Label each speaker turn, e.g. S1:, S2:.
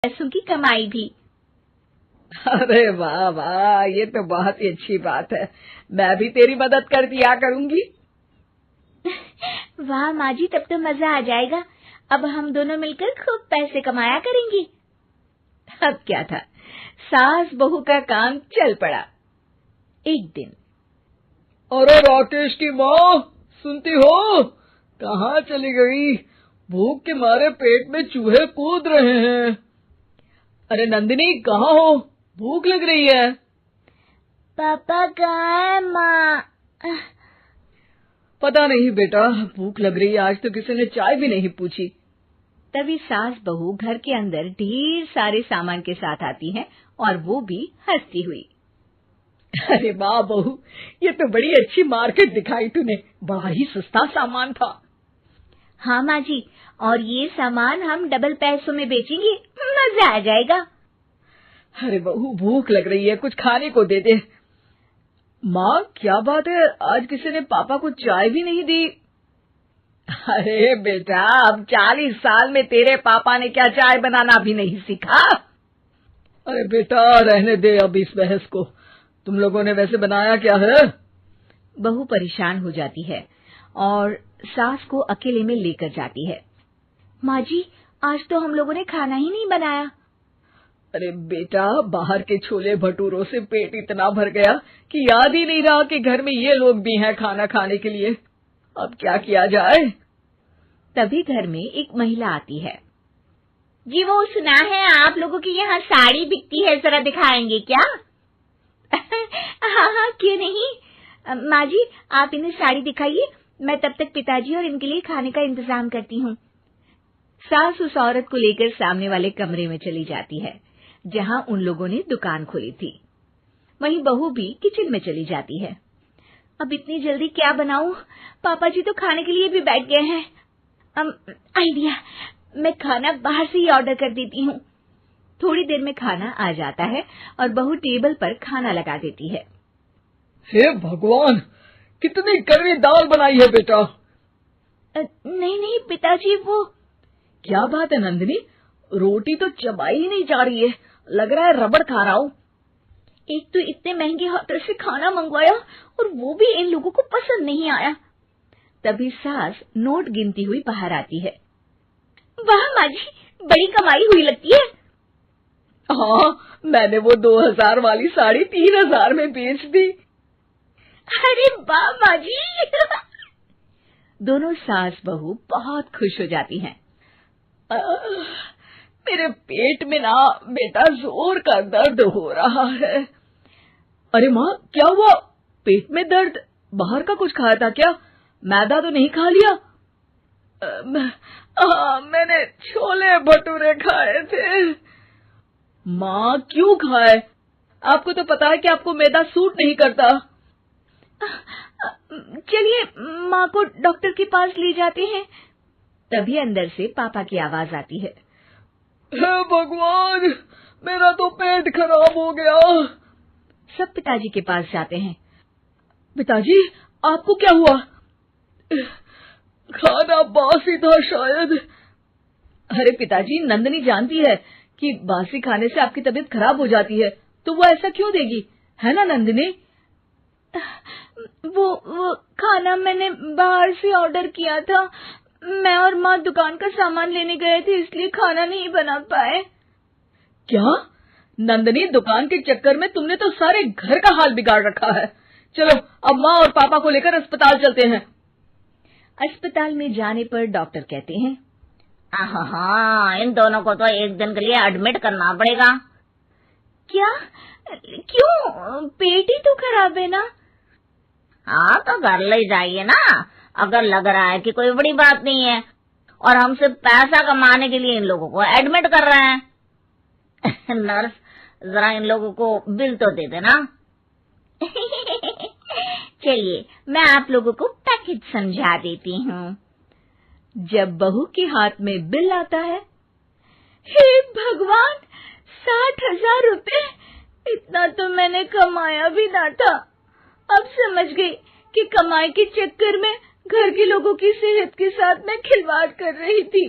S1: पैसों की कमाई भी।
S2: अरे वाह वाह, ये तो बहुत ही अच्छी बात है। मैं भी तेरी मदद कर दिया करूंगी।
S1: वाह माँ जी, तब तो मजा आ जाएगा। अब हम दोनों मिलकर खूब पैसे कमाया करेंगे।
S2: अब क्या था, सास बहू का काम चल पड़ा। एक दिन, अरे राकेश की माँ, सुनती हो? कहाँ चली गई? भूख के मारे पेट में चूहे कूद रहे हैं। अरे नंदिनी, कहाँ हो? भूख लग रही है।
S1: पापा कहाँ है माँ?
S2: पता नहीं बेटा, भूख लग रही है। आज तो किसी ने चाय भी नहीं पूछी। तभी सास बहू घर के अंदर ढेर सारे सामान के साथ आती हैं और वो भी हंसती हुई। अरे वाह बहू, ये तो बड़ी अच्छी मार्केट दिखाई तूने। बड़ा ही सस्ता सामान था।
S1: हाँ माँ जी, और ये सामान हम डबल पैसों में बेचेंगे, मजा आ जाएगा।
S2: अरे बहू, भूख लग रही है, कुछ खाने को दे दे। माँ, क्या बात है, आज किसी ने पापा को चाय भी नहीं दी? अरे बेटा, अब 40 साल में तेरे पापा ने क्या चाय बनाना भी नहीं सीखा? अरे बेटा, रहने दे अब इस बहस को। तुम लोगों ने वैसे बनाया क्या है? बहू परेशान हो जाती है और सास को अकेले में लेकर जाती है।
S1: माँ जी, आज तो हम लोगों ने खाना ही नहीं बनाया।
S2: अरे बेटा, बाहर के छोले भटूरों से पेट इतना भर गया कि याद ही नहीं रहा कि घर में ये लोग भी हैं खाना खाने के लिए। अब क्या किया जाए? तभी घर में एक महिला आती है।
S1: जी, वो सुना है आप लोगों की यहाँ साड़ी बिकती है, जरा दिखाएंगे क्या? हाँ हाँ, क्यों नहीं। माँ जी, आप इन्हें साड़ी दिखाइए, मैं तब तक पिताजी और इनके लिए खाने का इंतजाम करती हूँ।
S2: सास उस औरत को लेकर सामने वाले कमरे में चली जाती है जहाँ उन लोगों ने दुकान खोली थी। वहीं बहू भी किचन में चली जाती है।
S1: अब इतनी जल्दी क्या बनाऊं? पापा जी तो खाने के लिए भी बैठ गए हैं। आइडिया, मैं खाना बाहर से ही ऑर्डर कर देती हूँ।
S2: थोड़ी देर में खाना आ जाता है और बहू टेबल पर खाना लगा देती है। हे भगवान, कितनी कड़वी दाल बनाई है बेटा।
S1: नहीं नहीं पिताजी, वो।
S2: क्या बात है नंदिनी, रोटी तो चबाई ही नहीं जा रही है, लग रहा है रबड़ खा रहा हूँ।
S1: एक तो इतने महंगे होटल से खाना मंगवाया और वो भी इन लोगों को पसंद नहीं आया।
S2: तभी सास नोट गिनती हुई बाहर आती है।
S1: वाह माँ जी, बड़ी कमाई हुई लगती है।
S2: हाँ, मैंने वो 2000 वाली साड़ी 3000 में बेच दी।
S1: अरे वाह माँ जी।
S2: दोनों सास बहू बहुत खुश हो जाती हैं। मेरे पेट में ना बेटा जोर का दर्द हो रहा है। अरे माँ, क्या हुआ? पेट में दर्द? बाहर का कुछ खाया था क्या? मैदा तो नहीं खा लिया? मैंने छोले भटूरे खाए थे। माँ, क्यों खाए? आपको तो पता है कि आपको मैदा सूट नहीं करता।
S1: चलिए माँ को डॉक्टर के पास ले जाते हैं।
S2: तभी अंदर से पापा की आवाज आती है। हे भगवान, मेरा तो पेट खराब हो गया। सब पिताजी के पास जाते हैं। पिताजी, आपको क्या हुआ? खाना बासी था शायद। अरे पिताजी, नंदिनी जानती है कि बासी खाने से आपकी तबीयत खराब हो जाती है, तो वो ऐसा क्यों देगी, है ना नंदिनी?
S1: वो खाना मैंने बाहर से ऑर्डर किया था। मैं और माँ दुकान का सामान लेने गए थे, इसलिए खाना नहीं बना पाए।
S2: क्या नंदिनी, दुकान के चक्कर में तुमने तो सारे घर का हाल बिगाड़ रखा है। चलो अब माँ और पापा को लेकर अस्पताल चलते हैं। अस्पताल में जाने पर डॉक्टर कहते हैं,
S1: हाँ, इन दोनों को तो एक दिन के लिए एडमिट करना पड़ेगा। क्या? क्यों? पेट ही तो खराब है ना। हाँ, तो घर ले जाइए ना, अगर लग रहा है कि कोई बड़ी बात नहीं है और हम सिर्फ पैसा कमाने के लिए इन लोगों को एडमिट कर रहे हैं। नर्स, जरा इन लोगों को बिल तो दे देना। चलिए, मैं आप लोगों को पैकेज समझा देती हूँ।
S2: जब बहू के हाथ में बिल आता है,
S1: हे भगवान, 60,000 रुपए! इतना तो मैंने कमाया भी ना था। अब समझ गई कि कमाई के चक्कर में घर के लोगों की सेहत के साथ मैं खिलवाड़ कर रही थी।